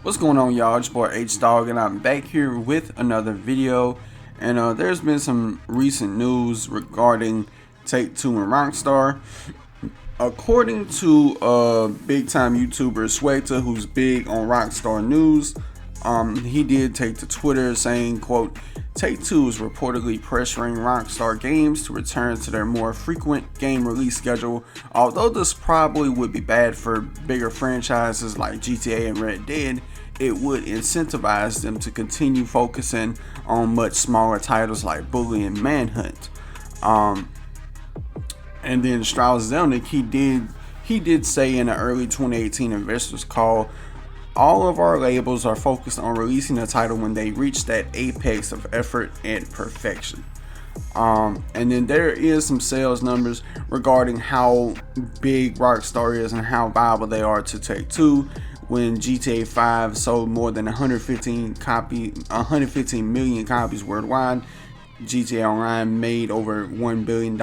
What's going on, y'all? It's your boy H Dog, and I'm back here with another video. And there's been some recent news regarding Take-Two and Rockstar. According to big time YouTuber Swagta, who's big on Rockstar news, he did take to Twitter saying, quote, Take-Two is reportedly pressuring Rockstar Games to return to their more frequent game release schedule. Although this probably would be bad for bigger franchises like GTA and Red Dead, it would incentivize them to continue focusing on much smaller titles like Bully and Manhunt. And then Strauss Zelnick, he did say in an early 2018 investors call, all of our labels are focused on releasing a title when they reach that apex of effort and perfection. And then there is some sales numbers regarding how big Rockstar is and how viable they are to Take-Two. When GTA 5 sold more than 115 million copies worldwide, GTA Online made over $1 billion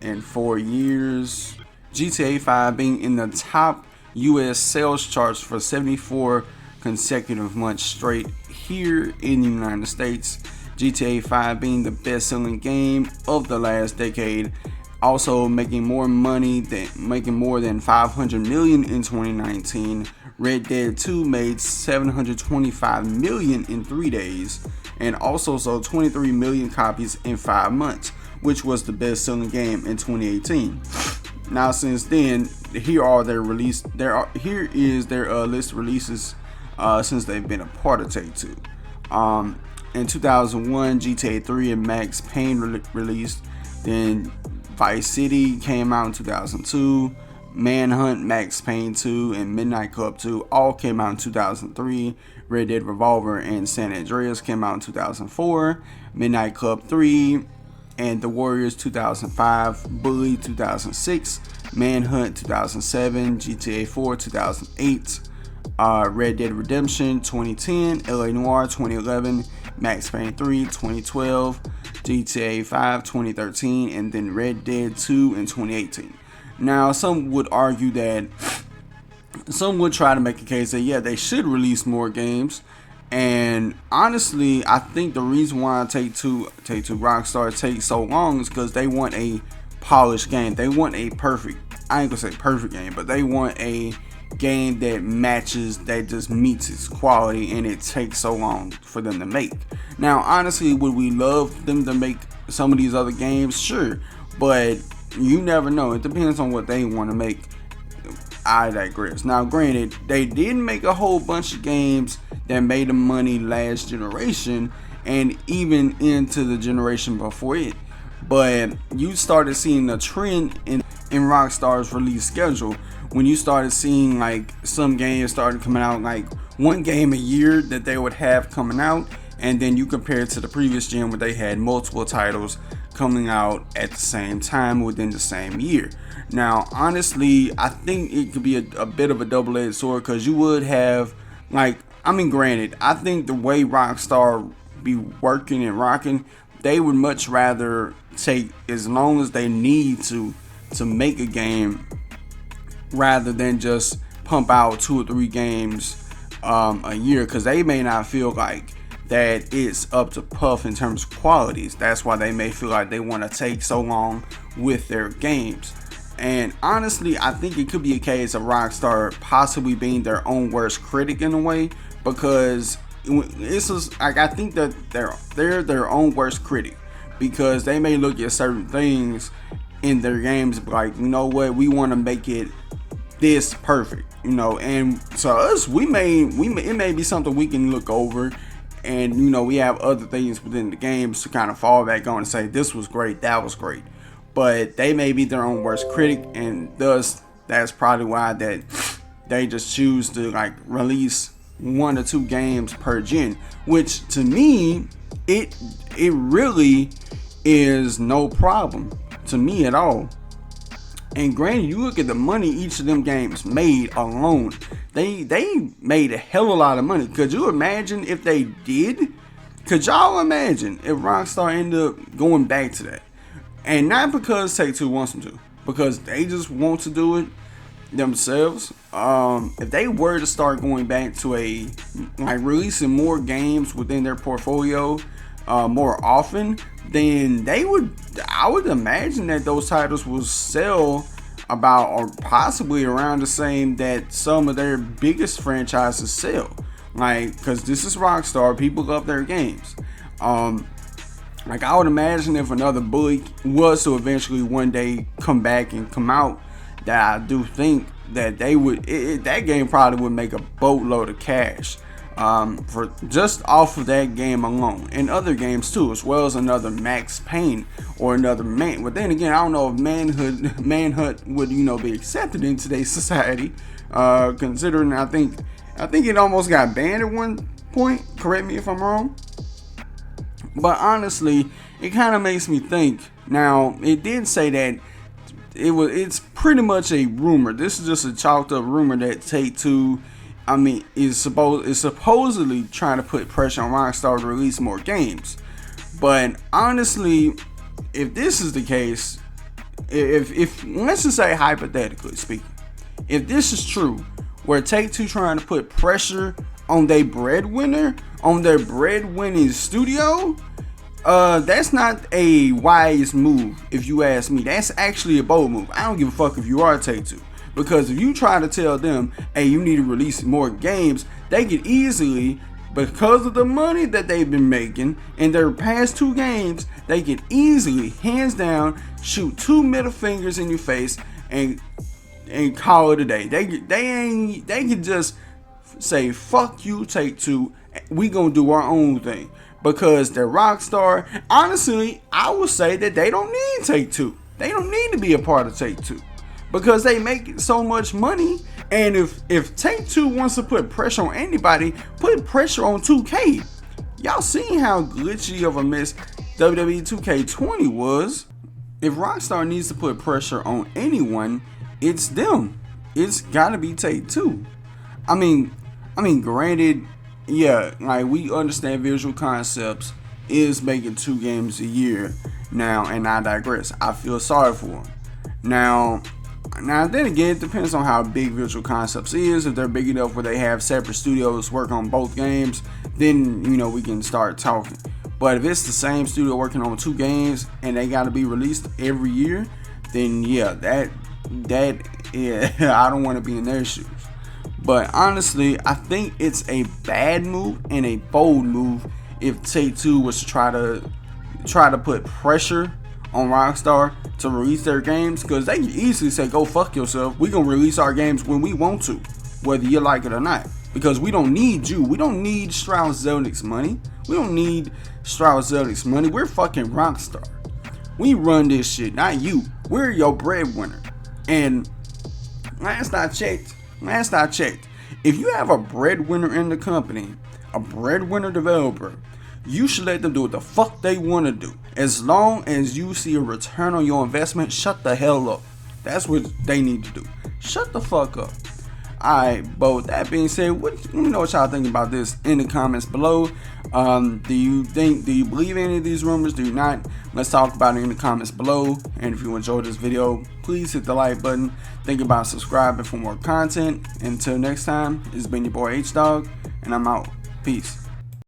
in 4 years. GTA 5 being in the top US sales charts for 74 consecutive months straight here in the United States. GTA 5 being the best-selling game of the last decade, also making more than 500 million in 2019. Red Dead 2 made 725 million in 3 days and also sold 23 million copies in 5 months, which was the best-selling game in 2018. Now, since then, here is their list of releases since they've been a part of Take-Two. In 2001, GTA 3 and Max Payne released. Then Vice City came out in 2002. Manhunt, Max Payne 2, and Midnight Club 2 all came out in 2003. Red Dead Revolver and San Andreas came out in 2004. Midnight Club 3 and The Warriors 2005. Bully 2006. Manhunt 2007. GTA 4 2008. Red Dead Redemption 2010. LA Noire 2011. Max Payne 3 2012. GTA 5 2013. And then Red Dead 2 in 2018. Now, some would argue that, some would try to make a case that, yeah, they should release more games. And honestly, I think the reason why Take-Two Rockstar takes so long is because they want a polished game. They want a perfect, I ain't gonna say perfect game, but they want a game that just meets its quality, and it takes so long for them to make. Now, honestly, would we love them to make some of these other games? Sure, but you never know. It depends on what they want to make. I digress. Now, granted, they did make a whole bunch of games that made them money last generation and even into the generation before it. But you started seeing a trend in Rockstar's release schedule when you started seeing like some games started coming out, like one game a year that they would have coming out, and then you compare it to the previous gen where they had multiple titles coming out at the same time within the same year. Now, honestly, I think it could be a bit of a double-edged sword, because you would have, granted, I think the way Rockstar be working and rocking, they would much rather take as long as they need to make a game, rather than just pump out 2 or 3 games a year, because they may not feel like that it's up to puff in terms of qualities. That's why they may feel like they want to take so long with their games. And honestly, I think it could be a case of Rockstar possibly being their own worst critic in a way, because this is like, I think that they're their own worst critic, because they may look at certain things in their games like, you know what, we want to make it this perfect, and to us, it may be something we can look over, and we have other things within the games to kind of fall back on and say this was great, that was great. But they may be their own worst critic, and thus that's probably why that they just choose to like release 1 or 2 games per gen, which to me it really is no problem to me at all. And granted, you look at the money each of them games made alone, they made a hell of a lot of money. Could you imagine if they did? Could y'all imagine if Rockstar ended up going back to that? And not because Take-Two wants them to, because they just want to do it. themselves, if they were to start going back to releasing more games within their portfolio more often, then I would imagine that those titles will sell about or possibly around the same that some of their biggest franchises sell. Because this is Rockstar, people love their games. I would imagine if another Bully was to eventually one day come back and come out, that I do think that they would, that game probably would make a boatload of cash for just off of that game alone, and other games too, as well as another Max Payne or another Man. But then again, I don't know if Manhunt would be accepted in today's society, considering I think it almost got banned at one point. Correct me if I'm wrong. But honestly, it kind of makes me think. Now, it did say that it's pretty much a rumor. This is just a chalked up rumor that Take-Two, is supposedly trying to put pressure on Rockstar to release more games. But honestly, if this is the case, if let's just say hypothetically speaking, if this is true, where Take-Two trying to put pressure on their breadwinner, on their breadwinning studio, that's not a wise move if you ask me. That's actually a bold move. I don't give a fuck if you are Take-Two, because if you try to tell them, hey, you need to release more games, they could easily, because of the money that they've been making in their past 2 games, they could easily, hands down, shoot 2 middle fingers in your face and call it a day. They can just say, fuck you, Take-Two, we gonna do our own thing. Because they're Rockstar. Honestly, I would say that they don't need Take-Two. They don't need to be a part of Take-Two, because they make so much money. And if Take-Two wants to put pressure on anybody, put pressure on 2K. Y'all seen how glitchy of a mess WWE 2K20 was. If Rockstar needs to put pressure on anyone, it's them. It's gotta be Take-Two. Granted, yeah, we understand Visual Concepts is making 2 games a year now, and I digress. I feel sorry for them. Now then again, it depends on how big Visual Concepts is. If they're big enough where they have separate studios work on both games, then we can start talking. But if it's the same studio working on 2 games and they got to be released every year, then yeah, that I don't want to be in their shoes. But honestly, I think it's a bad move and a bold move if Take-Two was to try to put pressure on Rockstar to release their games, because they can easily say, go fuck yourself, we gonna release our games when we want to, whether you like it or not, because we don't need you. We don't need Strauss Zelnick's money. We don't need Strauss Zelnick's money. We're fucking Rockstar. We run this shit, not you. We're your breadwinner. And last I checked, if you have a breadwinner in the company, a breadwinner developer, you should let them do what the fuck they want to do. As long as you see a return on your investment, shut the hell up. That's what they need to do. Shut the fuck up. Alright, but with that being said, let me know what y'all think about this in the comments below. Do you believe any of these rumors? Do you not? Let's talk about it in the comments below. And if you enjoyed this video, please hit the like button. Think about subscribing for more content. Until next time, it's been your boy H-Dog, and I'm out. Peace.